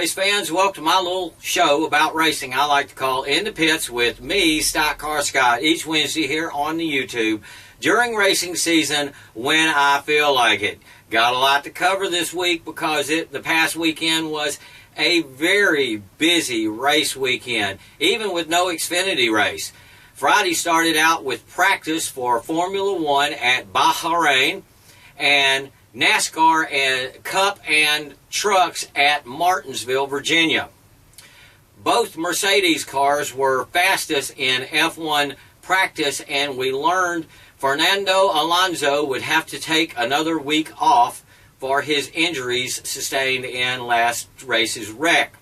race fans, welcome to my little show about racing I like to call In the Pits with me, StockCar Scott, each Wednesday here on the YouTube during racing season when I feel like it. Got a lot to cover this week because the past weekend was a very busy race weekend, even with no Xfinity race. Friday started out with practice for Formula One at Bahrain and NASCAR and Cup and trucks at Martinsville, Virginia. Both Mercedes cars were fastest in F1 practice, and we learned Fernando Alonso would have to take another week off for his injuries sustained in last race's wreck.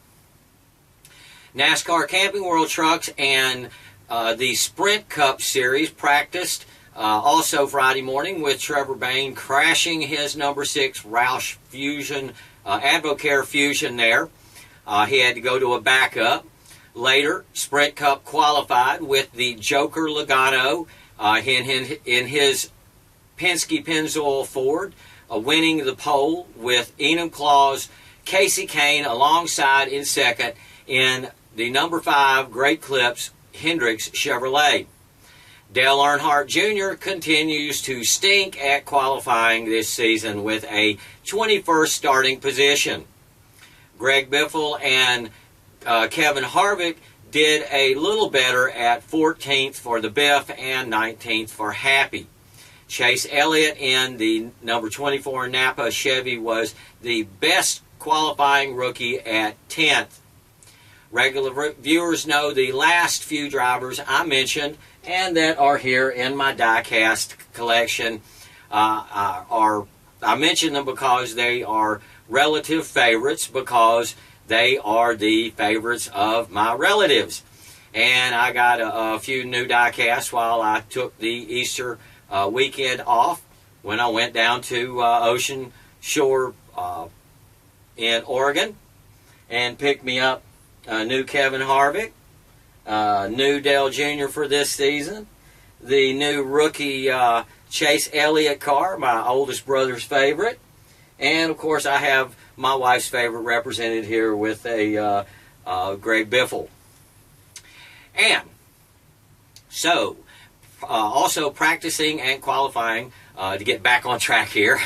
NASCAR Camping World Trucks and the Sprint Cup Series practiced also Friday morning, with Trevor Bayne crashing his number 6 Roush Fusion, Advocare Fusion there. He had to go to a backup. Later, Sprint Cup qualified with the Joker Logano in his Penske Pennzoil Ford, winning the pole with Enumclaw's Casey Kane alongside in second in the number 5 Great Clips Hendricks Chevrolet. Dale Earnhardt Jr. continues to stink at qualifying this season with a 21st starting position. Greg Biffle and Kevin Harvick did a little better at 14th for the Biff and 19th for Happy. Chase Elliott in the number 24 Napa Chevy was the best qualifying rookie at 10th. Regular viewers know the last few drivers I mentioned and that are here in my diecast collection. I mention them because they are relative favorites, because they are the favorites of my relatives. And I got a few new diecasts while I took the Easter weekend off when I went down to Ocean Shore in Oregon and picked me up a new Kevin Harvick, new Dale Jr. for this season, the new rookie Chase Elliott car, my oldest brother's favorite, and of course I have my wife's favorite represented here with a Greg Biffle. And so, also practicing and qualifying, to get back on track here,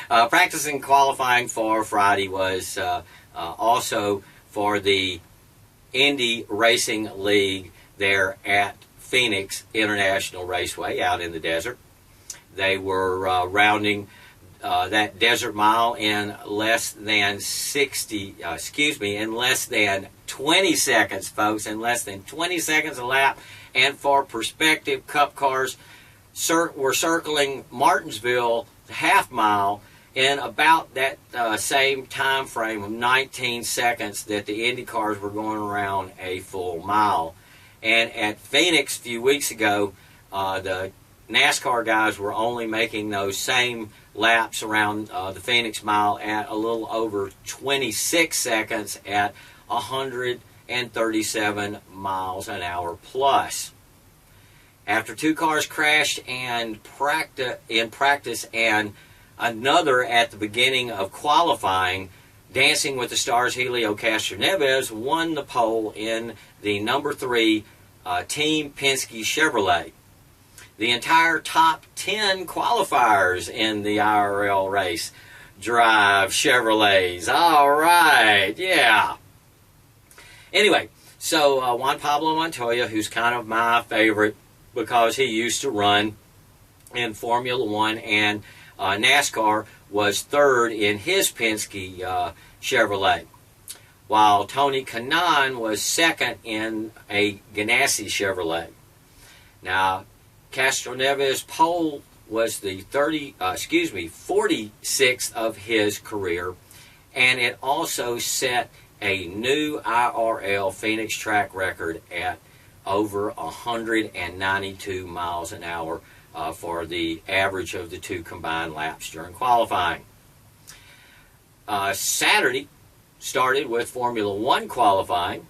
practicing qualifying for Friday was also for the Indy Racing League there at Phoenix International Raceway out in the desert. They were rounding that desert mile in less than 20 seconds, folks, in less than 20 seconds a lap. And for perspective, Cup cars were circling Martinsville half mile in about that same time frame of 19 seconds that the Indy cars were going around a full mile. And at Phoenix a few weeks ago, the NASCAR guys were only making those same laps around the Phoenix mile at a little over 26 seconds at 137 miles an hour plus. After 2 cars crashed in practice and another at the beginning of qualifying, Dancing with the Stars' Helio Castroneves won the pole in the number 3 Team Penske Chevrolet. The entire top 10 qualifiers in the IRL race drive Chevrolets. All right, yeah. Anyway, so Juan Pablo Montoya, who's kind of my favorite because he used to run in Formula One and NASCAR, was 3rd in his Penske Chevrolet, while Tony Kanaan was 2nd in a Ganassi Chevrolet. Now, Castroneves' pole was the 46th of his career, and it also set a new IRL Phoenix track record at over 192 miles an hour for the average of the 2 combined laps during qualifying. Saturday started with Formula One qualifying.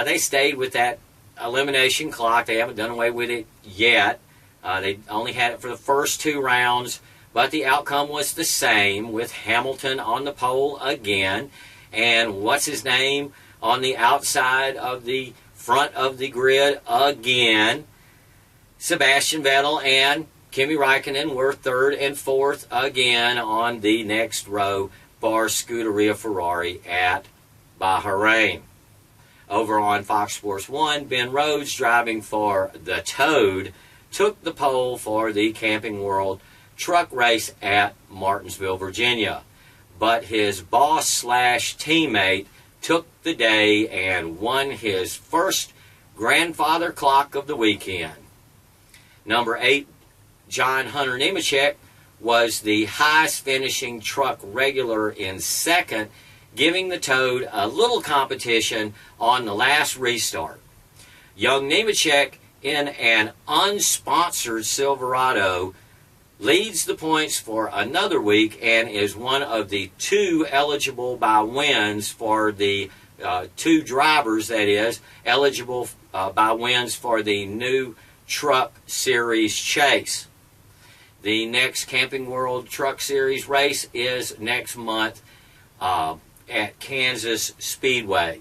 They stayed with that elimination clock. They haven't done away with it yet. They only had it for the first 2 rounds, but the outcome was the same, with Hamilton on the pole again, And what's his name on the outside of the front of the grid again? Sebastian Vettel and Kimi Raikkonen were third and fourth again on the next row for Scuderia Ferrari at Bahrain. Over on Fox Sports 1, Ben Rhodes, driving for the Toad, took the pole for the Camping World truck race at Martinsville, Virginia. But his boss/teammate took the day and won his first grandfather clock of the weekend. Number 8, John Hunter Nemechek, was the highest finishing truck regular in second, giving the Toad a little competition on the last restart. Young Nemechek, in an unsponsored Silverado, leads the points for another week and is one of the 2 eligible by wins for the 2 drivers, that is, eligible by wins for the new Truck Series chase. The next Camping World Truck Series race is next month at Kansas Speedway.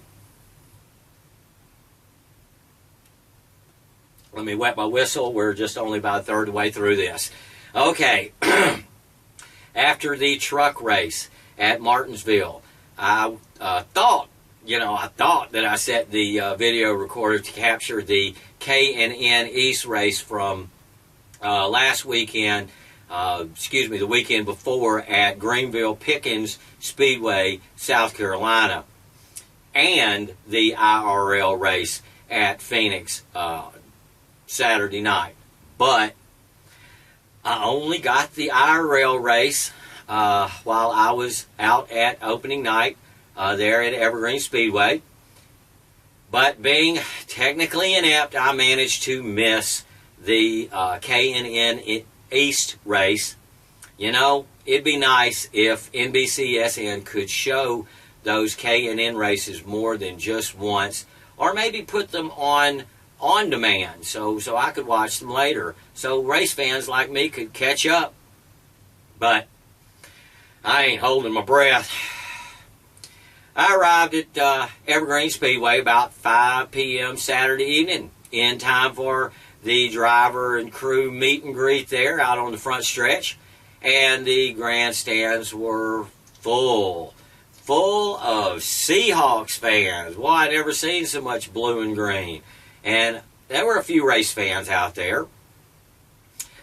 Let me wet my whistle. We're just only about a third of the way through this. Okay. After the truck race at Martinsville, I thought that I set the video recorder to capture the K&N East race from last weekend, the weekend before at Greenville Pickens Speedway, South Carolina, and the IRL race at Phoenix Saturday night. But I only got the IRL race while I was out at opening night there at Evergreen Speedway. But being technically inept, I managed to miss the K&N East race. You know, it'd be nice if NBCSN could show those K&N races more than just once, or maybe put them on demand so I could watch them later, so race fans like me could catch up. But I ain't holding my breath. I arrived at Evergreen Speedway about 5 p.m. Saturday evening, in time for the driver and crew meet and greet there out on the front stretch, and the grandstands were full of Seahawks fans. Well, I'd never seen so much blue and green. And there were a few race fans out there.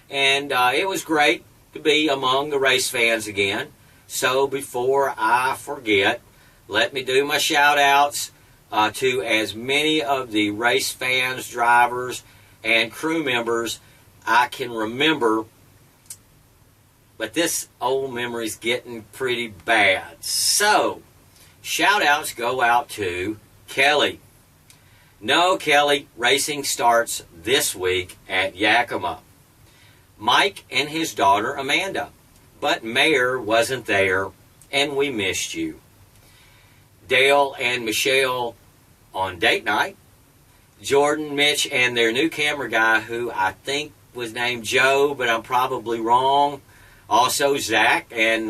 And it was great to be among the race fans again. So before I forget, let me do my shout-outs to as many of the race fans, drivers, and crew members I can remember. But this old memory's getting pretty bad. So, shout-outs go out to Kelly. No, Kelly, racing starts this week at Yakima. Mike and his daughter Amanda. But Mayor wasn't there, and we missed you. Dale and Michelle on date night. Jordan, Mitch, and their new camera guy, who I think was named Joe, but I'm probably wrong. Also Zach and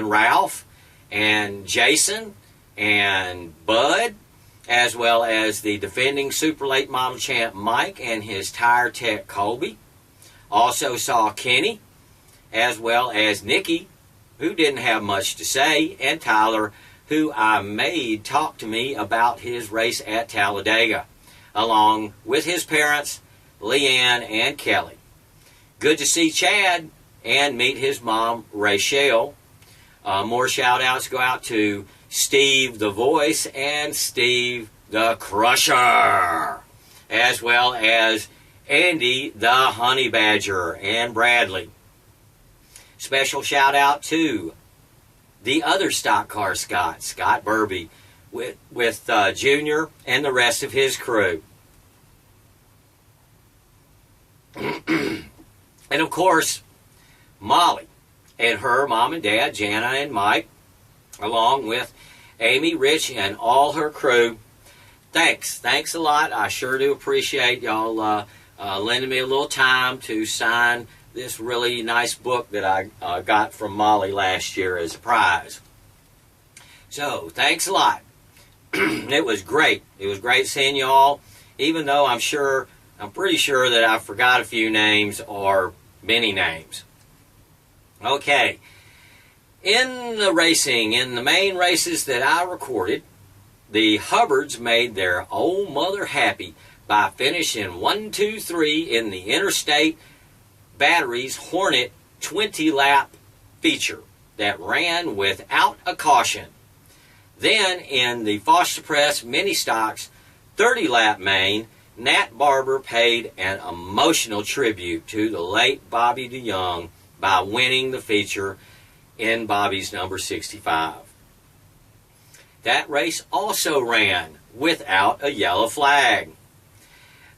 Ralph and Jason and Bud, as well as the defending super late model champ Mike and his tire tech Colby. Also saw Kenny, as well as Nikki, who didn't have much to say, and Tyler, who I made talk to me about his race at Talladega, along with his parents, Leanne and Kelly. Good to see Chad and meet his mom, Rachel. More shout-outs go out to Steve the Voice and Steve the Crusher, as well as Andy the Honey Badger and Bradley. Special shout-out to the other stock car Scott Burby, with Junior and the rest of his crew. And of course, Molly and her mom and dad, Jana and Mike, along with Amy, Rich, and all her crew. Thanks a lot. I sure do appreciate y'all lending me a little time to sign this really nice book that I got from Molly last year as a prize. So, thanks a lot. It was great. It was great seeing you all, even though I'm pretty sure that I forgot a few names or many names. Okay. In the main races that I recorded, the Hubbards made their old mother happy by finishing 1, 2, 3 in the Interstate Batteries Hornet 20-lap feature that ran without a caution. Then in the Foster Press Mini Stocks 30-lap main, Nat Barber paid an emotional tribute to the late Bobby DeYoung by winning the feature in Bobby's number 65. That race also ran without a yellow flag.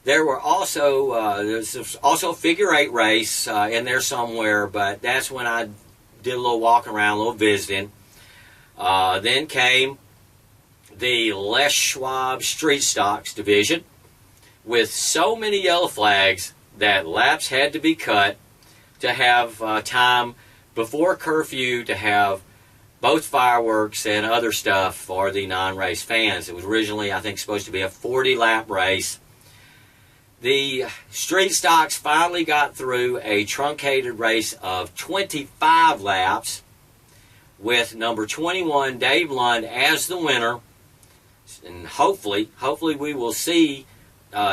There's also a figure 8 race in there somewhere, but that's when I did a little walking around, a little visiting. Then came the Les Schwab Street Stocks division with so many yellow flags that laps had to be cut to have time before curfew to have both fireworks and other stuff for the non-race fans. It was originally, I think, supposed to be a 40-lap race. The Street Stocks finally got through a truncated race of 25 laps with number 21, Dave Lund, as the winner. And hopefully we will see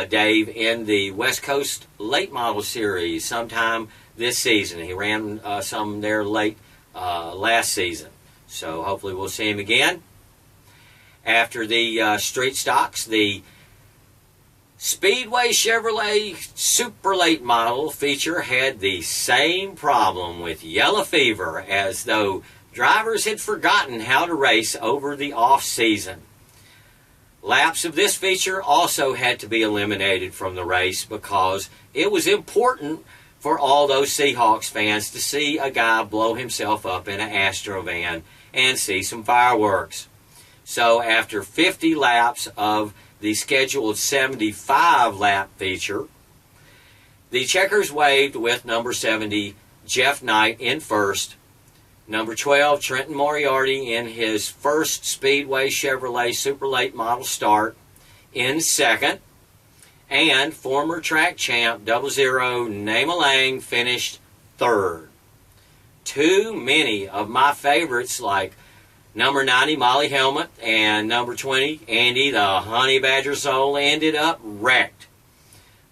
Dave in the West Coast Late Model Series sometime this season. He ran some there late last season. So hopefully we'll see him again. After the Street Stocks, the Speedway Chevrolet Super Late Model feature had the same problem with yellow fever, as though drivers had forgotten how to race over the off-season. Laps of this feature also had to be eliminated from the race because it was important for all those Seahawks fans to see a guy blow himself up in an Astro van and see some fireworks. So after 50 laps of the scheduled 75-lap feature, the checkers waved with number 70, Jeff Knight, in first, number 12, Trenton Moriarty, in his first Speedway Chevrolet Super Late Model start, in second, and former track champ 00 Naima Lang finished third. Too many of my favorites, like number 90, Molly Helmet, and number 20, Andy the Honey Badger Soul, ended up wrecked.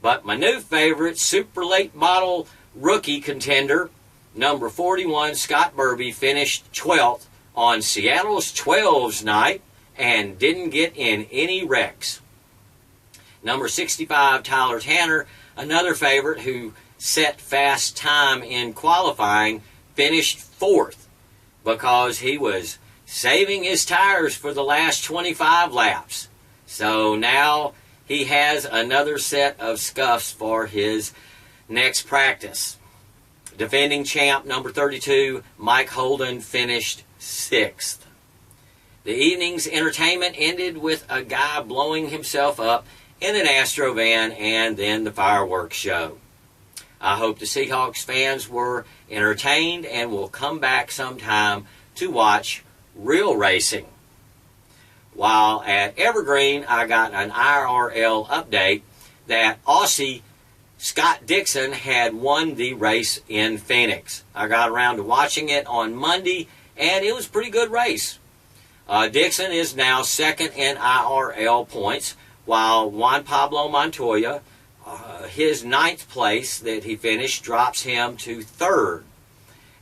But my new favorite Super Late Model rookie contender, number 41, Scott Burby, finished 12th on Seattle's 12s night and didn't get in any wrecks. Number 65, Tyler Tanner, another favorite who set fast time in qualifying, finished 4th because he was saving his tires for the last 25 laps. So now he has another set of scuffs for his next practice. Defending champ number 32, Mike Holden, finished 6th. The evening's entertainment ended with a guy blowing himself up in an Astro van and then the fireworks show. I hope the Seahawks fans were entertained and will come back sometime to watch real racing. While at Evergreen, I got an IRL update that Aussie Scott Dixon had won the race in Phoenix. I got around to watching it on Monday, and it was a pretty good race. Dixon is now second in IRL points, while Juan Pablo Montoya, his 9th place that he finished, drops him to 3rd.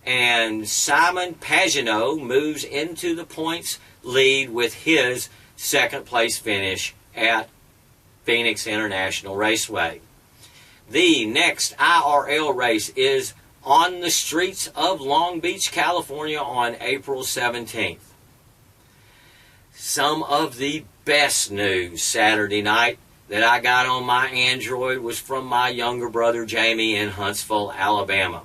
And Simon Pagenaud moves into the points lead with his 2nd place finish at Phoenix International Raceway. The next IRL race is on the streets of Long Beach, California on April 17th. Some of the best news Saturday night that I got on my Android was from my younger brother Jamie in Huntsville, Alabama.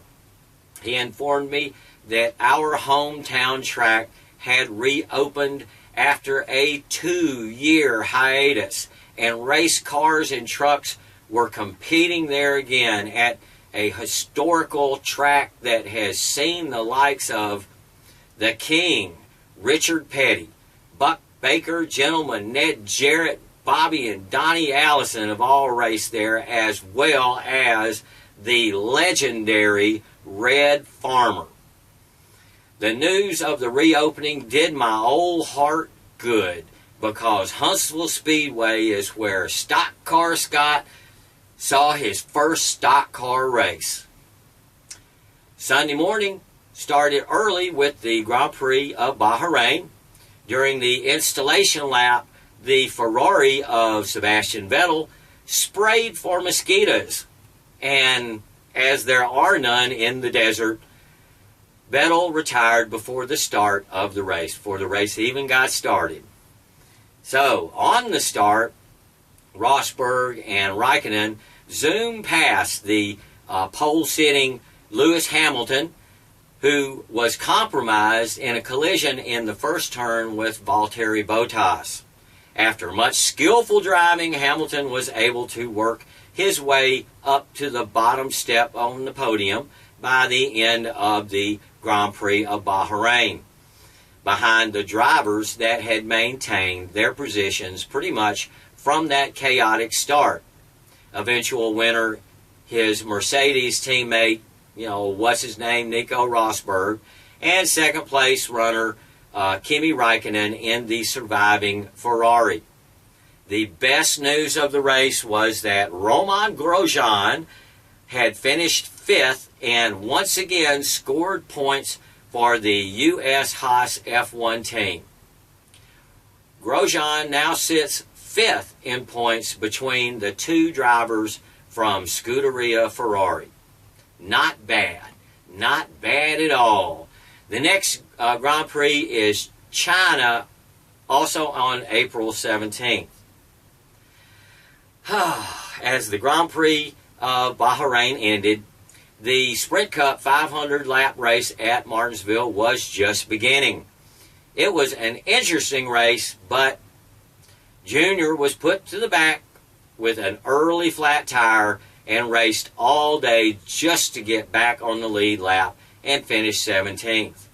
He informed me that our hometown track had reopened after a 2-year hiatus, and race cars and trucks were competing there again at a historical track that has seen the likes of the King, Richard Petty, Baker, gentleman Ned Jarrett, Bobby and Donnie Allison have all raced there, as well as the legendary Red Farmer. The news of the reopening did my old heart good, because Huntsville Speedway is where StockCar Scott saw his first stock car race. Sunday morning started early with the Grand Prix of Bahrain. During the installation lap, the Ferrari of Sebastian Vettel sprayed for mosquitoes, and as there are none in the desert, Vettel retired before the start of the race, before the race even got started. So, on the start, Rosberg and Raikkonen zoomed past the pole-sitting Lewis Hamilton, who was compromised in a collision in the first turn with Valtteri Bottas. After much skillful driving, Hamilton was able to work his way up to the bottom step on the podium by the end of the Grand Prix of Bahrain, behind the drivers that had maintained their positions pretty much from that chaotic start. Eventual winner, his Mercedes teammate, what's his name, Nico Rosberg, and second place runner Kimi Raikkonen in the surviving Ferrari. The best news of the race was that Romain Grosjean had finished fifth and once again scored points for the U.S. Haas F1 team. Grosjean now sits fifth in points between the two drivers from Scuderia Ferrari. Not bad. Not bad at all. The next Grand Prix is China, also on April 17th. As the Grand Prix of Bahrain ended, the Sprint Cup 500 lap race at Martinsville was just beginning. It was an interesting race, but Junior was put to the back with an early flat tire and raced all day just to get back on the lead lap and finish 17th.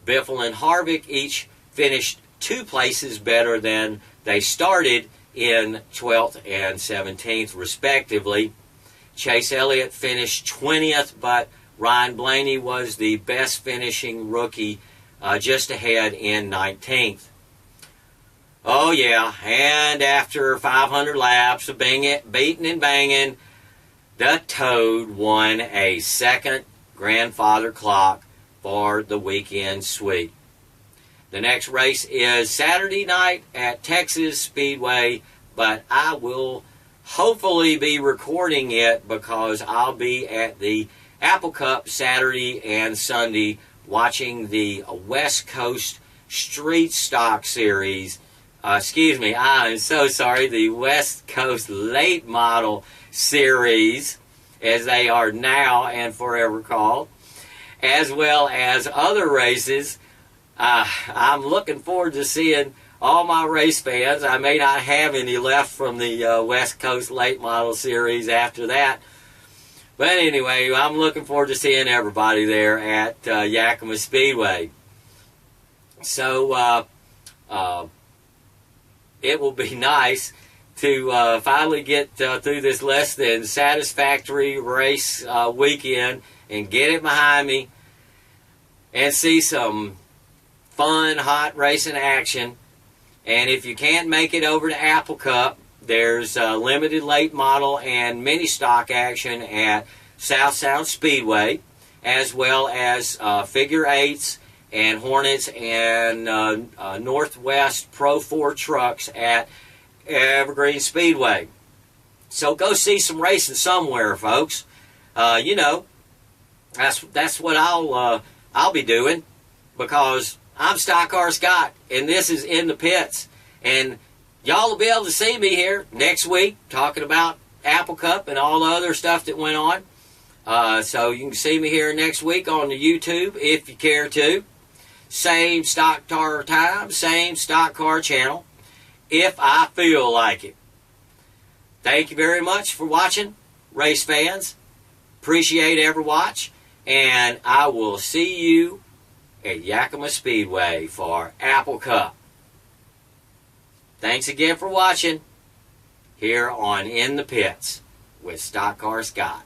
Biffle and Harvick each finished 2 places better than they started in 12th and 17th respectively. Chase Elliott finished 20th, but Ryan Blaney was the best finishing rookie, just ahead in 19th. Oh yeah, and after 500 laps of beating and banging, the Toad won a second grandfather clock for the weekend sweep. The next race is Saturday night at Texas Speedway, but I will hopefully be recording it because I'll be at the Apple Cup Saturday and Sunday watching the West Coast Street Stock Series. I'm so sorry, the West Coast Late Model Series, as they are now and forever called, as well as other races. I'm looking forward to seeing all my race fans. I may not have any left from the West Coast Late Model Series after that. But anyway, I'm looking forward to seeing everybody there at Yakima Speedway. So, it will be nice to finally get through this less than satisfactory race weekend and get it behind me and see some fun, hot racing action. And if you can't make it over to Apple Cup, there's limited late model and mini stock action at South Sound Speedway, as well as figure eights and Hornets and Northwest Pro 4 trucks at Evergreen Speedway. So go see some racing somewhere, folks. That's what I'll be doing, because I'm StockCar Scott, and this is In the Pits. And y'all will be able to see me here next week talking about Apple Cup and all the other stuff that went on. So you can see me here next week on the YouTube if you care to. Same StockCar time, same StockCar channel, if I feel like it. Thank you very much for watching, race fans. Appreciate every watch, and I will see you at Yakima Speedway for Apple Cup. Thanks again for watching here on In the Pits with StockCar Scott.